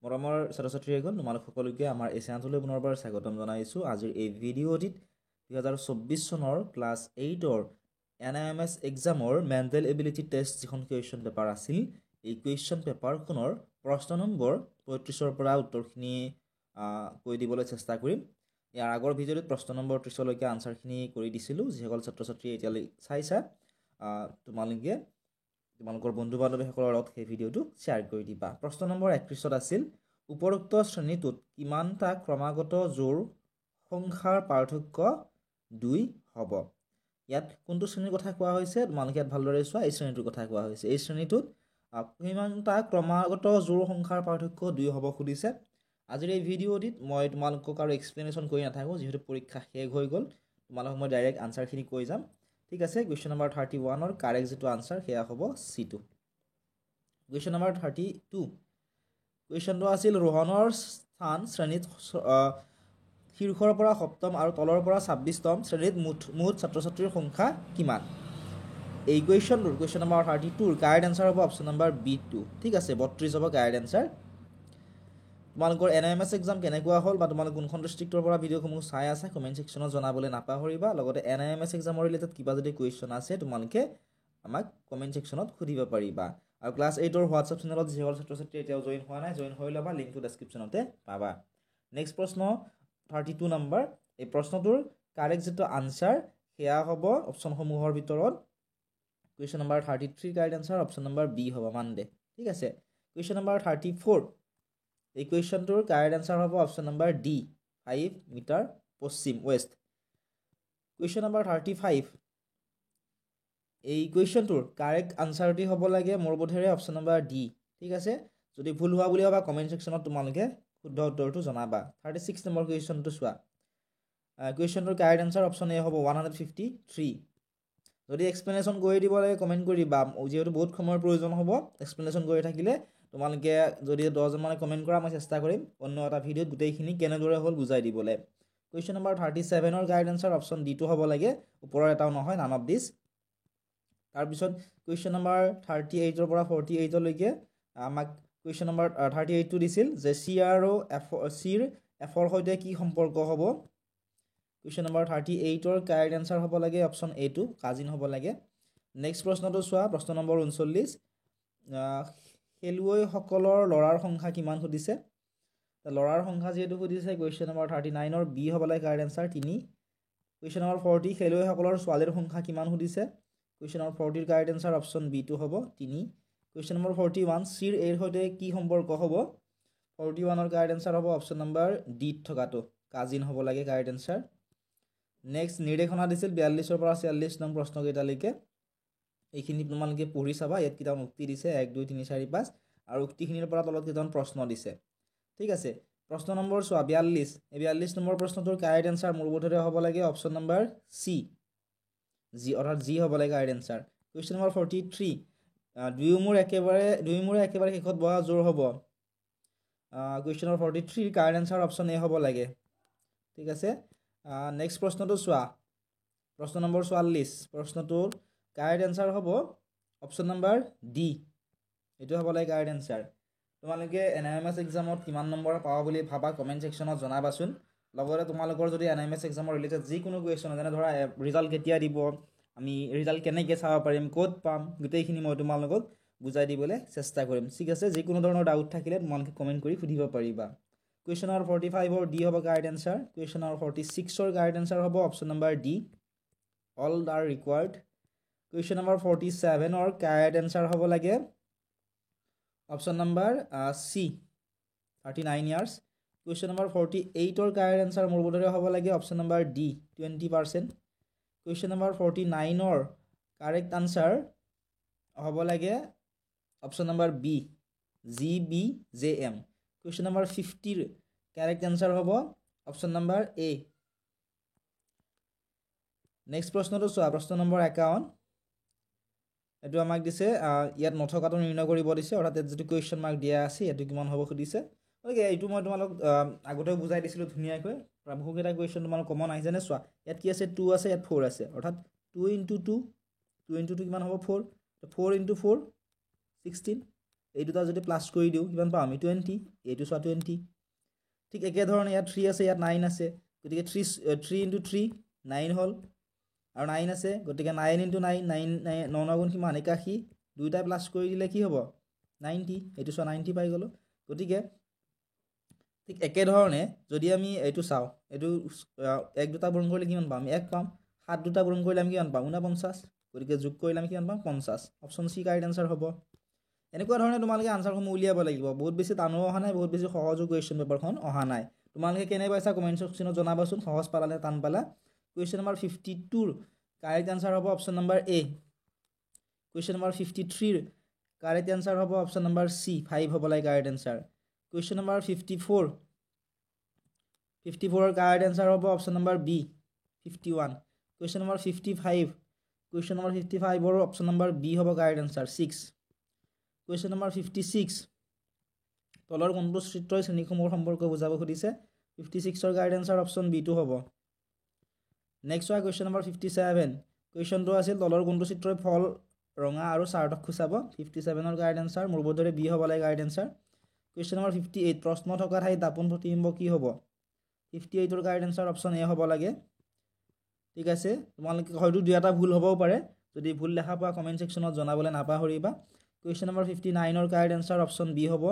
মৰমৰ ছাত্ৰ-ছাত্ৰীসকল তোমালোক সকলোকে আমাৰ এই চেনেলটোলৈ পুনৰবাৰ স্বাগতম জনাইছোঁ। আজিৰ এই ভিডিঅ'টিত 2024 চনৰ ক্লাছ 8ৰ NIMS এক্সামৰ মেণ্টেল এবিলিটি টেষ্ট যিখন কুৱেশ্যন পেপাৰ আছিল, এই কুৱেশ্যন পেপাৰখনৰ প্ৰশ্ন নম্বৰ 35ৰ পৰা উত্তৰখিনি কৈ দিবলৈ চেষ্টা কৰিম। ইয়াৰ আগৰ ভিডিঅ'টোত প্ৰশ্ন নম্বৰ 30লৈকে আনচাৰখিনি কৰি দিছিলোঁ। যিসকল ছাত্ৰ-ছাত্ৰীয়ে এতিয়ালৈ চাইছা তোমালোকৰ বন্ধু-বান্ধৱীসকলৰ লগত সেই ভিডিঅ'টো শ্বেয়াৰ কৰি দিবা। প্ৰশ্ন নম্বৰ 31ত আছিল, উপৰোক্ত শ্ৰেণীটোত কিমানটা ক্ৰমাগত জোৰ সংখ্যাৰ পাৰ্থক্য 2 হ'ব? ইয়াত কোনটো শ্ৰেণীৰ কথা কোৱা হৈছে তোমালোকে ইয়াত ভালদৰে চোৱা। এই শ্ৰেণীটোৰ কথা কোৱা হৈছে। এই শ্ৰেণীটোত কিমানটা ক্ৰমাগত জোৰ সংখ্যাৰ পাৰ্থক্য 2 হ'ব সুধিছে। আজিৰ এই ভিডিঅ'টিত মই তোমালোকক আৰু এক্সপ্লেনেশ্যন কৰি নাথাকোঁ, যিহেতু পৰীক্ষা শেষ হৈ গ'ল। তোমালোকক মই ডাইৰেক্ট আনচাৰখিনি কৈ যাম। ঠিক আছে, কুৱেশ্যন নম্বৰ 31ৰ কাৰেক্ট যিটো আনচাৰ সেয়া হ'ব C2। কুৱেশ্যন নম্বৰ 32, কুৱেশ্যনটো আছিল ৰোহনৰ স্থান শ্ৰেণীত শীৰ্ষৰ পৰা সপ্তম আৰু তলৰ পৰা 26তম শ্ৰেণীত মুঠ ছাত্ৰ ছাত্ৰীৰ সংখ্যা কিমান? এই কুৱেশ্যনটোৰ কুৱেশ্যন নম্বৰ 32ৰ কাৰেক্ট এনচাৰ হ'ব অপশ্যন নম্বৰ B2। ঠিক আছে, 32 হ'ব কাৰেক্ট এনচাৰ। তোমালোকৰ NIMS এক্সাম কেনেকুৱা হ'ল বা তোমালোক কোনখন ডিষ্ট্ৰিক্টৰ পৰা ভিডিঅ'সমূহ চাই আছা কমেণ্ট ছেকশ্যনত জনাবলৈ নাপাহৰিবা। লগতে NIMS এক্সামৰ ৰিলেটেড কিবা যদি কুৱেশ্যন আছে তোমালোকে আমাক কমেণ্ট ছেকশ্যনত সুধিব পাৰিবা। আৰু ক্লাছ 8ৰ হোৱাটছআপ চেনেলত যিসকল ছাত্ৰ-ছাত্ৰী এতিয়াও জইন হোৱা নাই, জইন হৈ ল'বা, লিংকটো ডেছক্ৰিপশ্যনতে পাবা। নেক্সট প্ৰশ্ন 32 নম্বৰ। এই প্ৰশ্নটোৰ কাৰেক্ট যিটো আনচাৰ সেয়া হ'ব অপশ্যনসমূহৰ ভিতৰত question number 33 correct answer option number B হ'ব মানডে। ঠিক আছে, কুৱেশ্যন নম্বৰ 34, এই কুৱেশ্যনটোৰ কাৰেক্ট আনচাৰ হ'ব অপশ্যন নম্বৰ D 5 মিটাৰ পশ্চিম ৱেষ্ট। কুৱেশ্যন নম্বৰ 35, এই কুৱেশ্যনটোৰ কাৰেক্ট আনচাৰটি হ'ব লাগে মোৰ বোধেৰে অপশ্যন নম্বৰ D। ঠিক আছে, যদি ভুল হোৱা বুলি ভাবা কমেণ্ট ছেকশ্যনত তোমালোকে শুদ্ধ উত্তৰটো জনাবা। 36 নম্বৰ কুৱেশ্যনটো চোৱা। কুৱেশ্যনটোৰ কাৰেক্ট আনচাৰ অপশ্যন A হ'ব 153। যদি এক্সপ্লেনেশ্যন কৰি দিব লাগে কমেণ্ট কৰি দিবা, যিহেতু বহুত সময়ৰ প্ৰয়োজন হ'ব এক্সপ্লেনেশ্যন কৰি থাকিলে। তোমালোকে যদি 10জন মানে কমেণ্ট কৰা মই চেষ্টা কৰিম অন্য এটা ভিডিঅ'ত গোটেইখিনি কেনেদৰে হ'ল বুজাই দিবলৈ। কুৱেশ্যন নম্বৰ 37ৰ কাৰেক্ট আনচাৰ অপশ্যন D টো হ'ব লাগে, ওপৰৰ এটাও নহয়, নান অফ দিছ। তাৰপিছত কুৱেশ্যন নম্বৰ 38ৰ পৰা 48লৈকে আমাক কুৱেশ্যন নম্বৰ 38টো দিছিল যে C আৰু Cৰ Fৰ সৈতে কি সম্পৰ্ক হ'ব। কুৱেশ্যন নম্বৰ 38ৰ কাৰেক্ট এনচাৰ হ'ব লাগে অপশ্যন A2, কাজিন হ'ব লাগে। নেক্সট প্ৰশ্নটো চোৱা, প্ৰশ্ন নম্বৰ 39, খেলুৱৈসকলৰ ল'ৰাৰ সংখ্যা কিমান সুধিছে। ল'ৰাৰ সংখ্যা যিহেতু সুধিছে কুৱেশ্যন নম্বৰ 39ৰ B হ'ব লাগে কাৰেক্ট এনচাৰ 3। কুৱেশ্যন নম্বৰ 40, খেলুৱৈসকলৰ ছোৱালীৰ সংখ্যা কিমান সুধিছে। কুৱেশ্যন নম্বৰ 40ৰ কাৰেক্ট এনচাৰ অপশ্যন B2 হ'ব 3। কুৱেশ্যন নম্বৰ 41, Cৰ Aৰ সৈতে কি সম্পৰ্ক হ'ব। 41ৰ কাৰেক্ট এনচাৰ হ'ব অপশ্যন নম্বৰ D থকাটো, কাজিন হ'ব লাগে কাৰেক্ট এনচাৰ। নেক্সট নিৰ্দেশনা দিছিল 42ৰ পৰা 46 নং প্ৰশ্নকেইটালৈকে। এইখিনি তোমালোকে পঢ়ি চাবা, ইয়াত কেইটামান উক্তি দিছে 1 2 3 4 5 আৰু উক্তিখিনিৰ পৰা তলত কেইটামান প্ৰশ্ন দিছে। ঠিক আছে, প্ৰশ্ন নম্বৰ চোৱা 42। এই 42 নম্বৰ প্ৰশ্নটোৰ কাৰেক্ট এনচাৰ মোৰ বোধেৰে হ'ব লাগে অপশ্যন নম্বৰ C, অৰ্থাৎ G হ'ব লাগে কাৰেক্ট এনচাৰ। কুৱেশ্যন নম্বৰ 43, দুয়োমূৰ একেবাৰে শেষত বহা জোৰ হ'ব। Question number 43 correct answer option A হ'ব লাগে। ঠিক আছে, নেক্সট প্ৰশ্নটো চোৱা, প্ৰশ্ন নম্বৰ 44। প্ৰশ্নটোৰ কাৰেক্ট এনচাৰ হ'ব অপশ্যন নম্বৰ D, এইটো হ'ব লাগে কাৰেক্ট এনচাৰ। তোমালোকে NIMS এক্সামত কিমান নম্বৰ পাবা বুলি ভাবা কমেণ্ট ছেকশ্যনত জনাবাচোন। লগতে তোমালোকৰ যদি NIMS এক্সামৰ ৰিলেটেড যিকোনো কুৱেশ্যন যেনে ধৰা ৰিজাল্ট কেতিয়া দিব, আমি ৰিজাল্ট কেনেকৈ চাব পাৰিম, ক'ত পাম, গোটেইখিনি মই তোমালোকক বুজাই দিবলৈ চেষ্টা কৰিম। ঠিক আছে, যিকোনো ধৰণৰ ডাউট থাকিলে তোমালোকে কমেণ্ট কৰি সুধিব পাৰিবা। কুৱেশ্যন নম্বৰ 45ৰ D হ'ব কাৰেক্ট এনচাৰ। কুৱেশ্যন নম্বৰ 46ৰ কাৰেক্ট এনচাৰ হ'ব option number D, all are required. Question number 47ৰ কাৰেক্ট এনচাৰ হ'ব লাগে option number C, 39 years. Question number 48ৰ কাৰেক্ট এনচাৰ মোৰ বোধেৰে হ'ব লাগে option number D, 20%। Question number 49ৰ কাৰেক্ট আনচাৰ হ'ব লাগে option number B, GBJM। Question number 50ৰ কাৰেক্ট আনচাৰ হ'ব অপশ্যন নম্বৰ A। নেক্সট প্ৰশ্নটো চোৱা, প্ৰশ্ন নম্বৰ 51। এইটো আমাক দিছে ইয়াত নথকাটো নিৰ্ণয় কৰিব দিছে, অৰ্থাৎ ইয়াত যিটো কুৱেশ্যন মাৰ্ক দিয়া আছে এইটো কিমান হ'ব সুধিছে। গতিকে এইটো মই তোমালোক আগতেও বুজাই দিছিলোঁ ধুনীয়াকৈ। বহুকেইটা কুৱেশ্যন তোমালোক কমন আহিছে নে চোৱা। ইয়াত কি আছে 2 আছে, ইয়াত 4 আছে, অৰ্থাৎ 2 × 2 কিমান হ'ব 4, 4 × 4 16। এই দুটা যদি প্লাছ কৰি দিওঁ কিমান পাম আমি 20 এইটো চোৱা 20 ঠিক একেধৰণে ইয়াত 3 আছে ইয়াত 9 আছে গতিকে 3 into 3 9 হ'ল আৰু 9 আছে গতিকে 9 into 9 9 9 গুণ কিমান 81 দুইটা প্লাছ কৰি দিলে কি হ'ব 90 এইটো চোৱা 90 পাই গ'লো গতিকে ঠিক একেধৰণে যদি আমি এইটো চাওঁ এইটো এক দুটা পূৰণ কৰিলে কিমান পাম 1 পাম 7 দুটা পূৰণ কৰিলে আমি কিমান পাম 49 গতিকে যোগ কৰিলে আমি কিমান পাম 50 অপশ্যন চি কাৰেক্ট আনসাৰ হ'ব এনেকুৱা ধৰণে তোমালোকে আনসাৰসমূহ উলিয়াব লাগিব বহুত বেছি টানো অহা নাই বহুত বেছি সহজো কুৱেশ্যন পেপাৰখন অহা নাই তোমালোকে কেনে পাইছা কমেণ্ট ছেকশ্যনত জনাবাচোন সহজ পালা নে টান পালা কুৱেশ্যন নম্বৰ 52 ৰ কাৰেক্ট আনসাৰ হ'ব option number A question number 53 ৰ কাৰেক্ট আনসাৰ হ'ব অপশ্যন নম্বৰ সি 5 হ'ব লাগে কাৰেক্ট আনসাৰ কুৱেশ্যন নম্বৰ 54 ৰ কাৰেক্ট আনসাৰ হ'ব option number B 51 question number 55 question number 55 ৰ অপশ্যন নম্বৰ বি হ'ব কাৰেক্ট আনসাৰ 6 কুৱেশ্যন নম্বৰ 56 তলৰ কোনটো চিত্ৰই শ্ৰেণীসমূহৰ সম্পৰ্ক বুজাব খুজিছে 56 ৰ কাৰেক্ট আনসাৰ অপশ্যন বি টো হ'ব নেক্সট হয় কুৱেশ্যন নম্বৰ 57 কুৱেশ্যনটো আছিল তলৰ কোনটো চিত্ৰই ফল ৰঙা আৰু চাৰ্টক খুচাব 57 ৰ কাৰেক্ট আনসাৰ মোৰ বোধেৰে বি হ'ব লাগে কাৰেক্ট আনসাৰ কুৱেশ্যন নম্বৰ 58 প্ৰশ্ন থকা ঠাইত দাপোণ প্ৰতিবিম্ব কি হ'ব 58 ৰ কাৰেক্ট আনসাৰ অপশ্যন এ হ'ব লাগে ঠিক আছে তোমালোকে হয়তো দুই এটা ভুল হ'বও পাৰে যদি ভুল দেখা পোৱা কমেণ্ট ছেকশ্যনত জনাবলৈ নাপাহৰিবা কুৱেশ্যন নম্বৰ 59 ৰ কাৰেক্ট আনসাৰ অপশ্যন বি হ'ব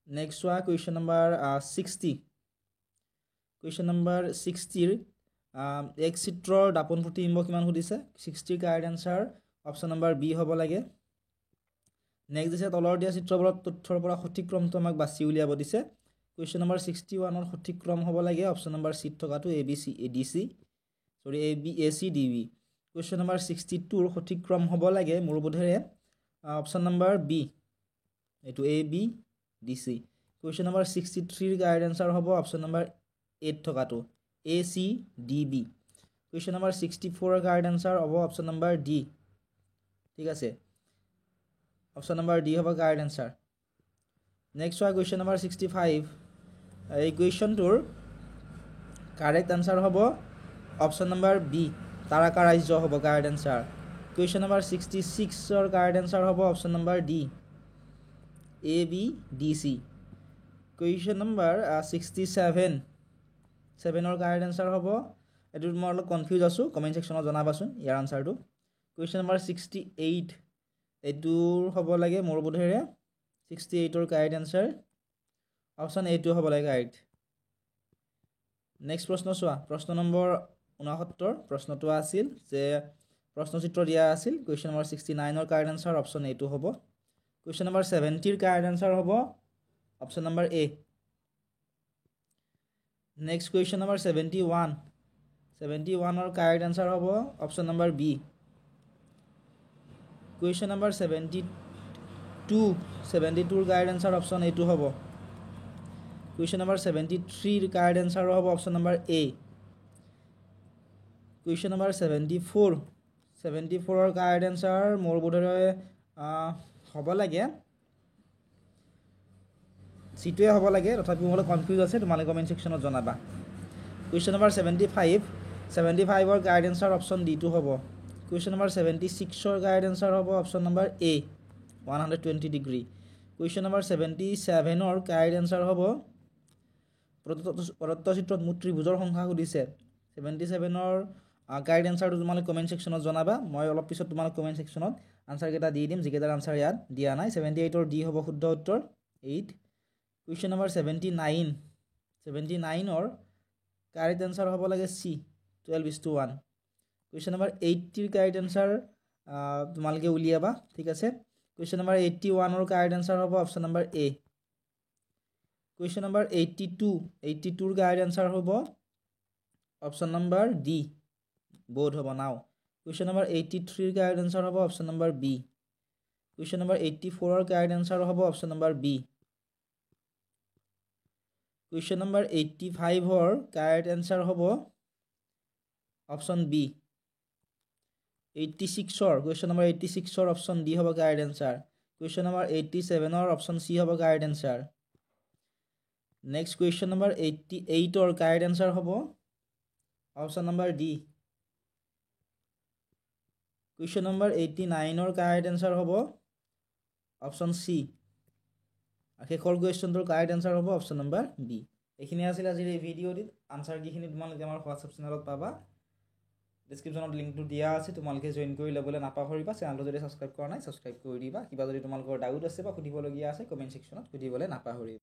নেক্সট হোৱা কুৱেশ্যন নম্বৰ 60 কুৱেশ্যন নম্বৰ 60 ৰ এক চিত্ৰৰ দাপোণ প্ৰতিবিম্ব কিমান সুধিছে 60 ৰ correct answer option number B হ'ব লাগে নেক্সট দিছে তলৰ দিয়া চিত্ৰবোৰত তথ্যৰ পৰা সঠিক ক্ৰমটো আমাক বাছি উলিয়াব দিছে কুৱেশ্যন নম্বৰ 61 ৰ সঠিক ক্ৰম হ'ব লাগে অপশ্যন নম্বৰ চি থকাটো A B C A D C sorry A B A C D B question number 62 ৰ সঠিক ক্ৰম হ'ব লাগে মোৰ বোধেৰে অপশ্যন নম্বৰ বি এইটো A B D C question number 63 ৰ কাৰেক্ট আনসাৰ হ'ব অপশ্যন নম্বৰ 8 থকাটো A C D B question number 64 ৰ কাৰেক্ট আনসাৰ হ'ব অপশ্যন নম্বৰ ডি ঠিক আছে অপশ্যন নম্বৰ ডি হ'ব কাৰেক্ট আনসাৰ নেক্সট হয় কুৱেশ্যন নম্বৰ 65 এই কুৱেশ্যনটোৰ কাৰেক্ট আনসাৰ হ'ব অপশ্যন নম্বৰ বি তাৰকা ৰাজ্য হ'ব কাৰেক্ট আনসাৰ কুৱেশ্যন নম্বৰ 66 ৰ কাৰেক্ট আনসাৰ হ'ব অপশ্যন নম্বৰ ডি এ B D C question number 67 ৰ কাৰেক্ট আনসাৰ হ'ব এইটো মই অলপ কনফিউজ আছোঁ কমেণ্ট ছেকশ্যনত জনাবাচোন ইয়াৰ আনসাৰটো কুৱেশ্যন নম্বৰ 68 এইটোৰ হ'ব লাগে মোৰ বোধেৰে 68 ৰ কাৰেক্ট আনসাৰ অপশ্যন এটো হ'ব লাগে কাৰেক্ট নেক্সট প্ৰশ্ন চোৱা প্ৰশ্ন নম্বৰ 69 প্ৰশ্নটো আছিল যে প্ৰশ্নচিত্ৰ দিয়া আছিল কুৱেশ্যন নম্বৰ 69 ৰ কাৰেক্ট আনসাৰ অপশ্যন এটো হ'ব কুৱেশ্যন নম্বৰ 70 ৰ কাৰেক্ট আনসাৰ হ'ব option number A next question number 71 ৰ কাৰেক্ট আনসাৰ হ'ব option number B question number 72 ৰ কাৰেক্ট আনসাৰ অপশ্যন এটো হ'ব কুৱেশ্যন নম্বৰ 73 ৰ কাৰেক্ট আনসাৰ হ'ব option number A question number 74 ৰ কাৰেক্ট আনসাৰ মোৰ বোধেৰে হ'ব লাগে সিটোৱে হ'ব লাগে তথাপি মোৰ কনফিউজ আছে তোমালোকে কমেণ্ট ছেকশ্যনত জনাবা কুৱেশ্যন নম্বৰ 75 ৰ কাৰেক্ট আনসাৰ অপশ্যন ডি টো হ'ব কুৱেশ্যন নম্বৰ 76 ৰ কাৰেক্ট আনসাৰ হ'ব অপশ্যন নম্বৰ এ 120 ডিগ্ৰী কুৱেশ্যন নম্বৰ 77 ৰ কাৰেক্ট আনসাৰ হ'ব প্ৰদত্ত চিত্ৰত মুঠ ত্ৰিভুজৰ সংখ্যা সুধিছে 77 ৰ কাৰেক্ট আনসাৰটো তোমালোকে কমেণ্ট ছেকশ্যনত জনাবা মই অলপ পিছত তোমালোক কমেণ্ট ছেকশ্যনত আনসাৰকেইটা দি দিম যিকেইটাৰ আনসাৰ ইয়াত দিয়া নাই 78 ৰ ডি হ'ব শুদ্ধ উত্তৰ 8 কুৱেশ্যন নম্বৰ 79 ৰ কাৰেক্ট আনসাৰ হ'ব লাগে চি 12:1 কুৱেশ্যন নম্বৰ 80 ৰ কাৰেক্ট আনসাৰ তোমালোকে উলিয়াবা ঠিক আছে কুৱেশ্যন নম্বৰ 81 ৰ কাৰেক্ট আনসাৰ হ'ব option number A question number 82 ৰ কাৰেক্ট আনসাৰ হ'ব অপশ্যন নম্বৰ ডি বোধ হ'ব নাও কুৱেশ্যন নম্বৰ 83 ৰ কাৰেক্ট আনসাৰ হ'ব option number B question number 84 ৰ কাৰেক্ট আনসাৰ হ'ব option number B question number 85 ৰ কাৰেক্ট আনসাৰ হ'ব অপশ্যন বি 86 কুৱেশ্যন নম্বৰ 86 ৰ অপশ্যন ডি হ'ব কাৰেক্ট আনসাৰ কুৱেশ্যন নম্বৰ 87 ৰ অপশ্যন চি হ'ব correct answer next question number 88 ৰ correct answer হ'ব option number D question number 89 ৰ correct answer হ'ব অপশ্যন চি আৰু শেষৰ কুৱেশ্যনটোৰ কাৰেক্ট এনচাৰ হ'ব অপশ্যন নম্বৰ বি এইখিনি আছিল আজিৰ এই ভিডিঅ'টিত আনচাৰ কিখিনি তোমালোকে আমাৰ হোৱাটছআপ চেনেলত পাবা ডিছক্ৰিপশ্যনত লিংকটো দিয়া আছে তোমালোকে জইন কৰি ল'বলৈ নাপাহৰিবা চেনেলটো যদি ছাবস্ক্ৰাইব কৰা নাই ছাবস্ক্ৰাইব কৰি দিবা কিবা যদি তোমালোকৰ ডাউট আছে বা সুধিবলগীয়া আছে কমেণ্ট ছেকশ্যনত সুধিবলৈ নাপাহৰিবা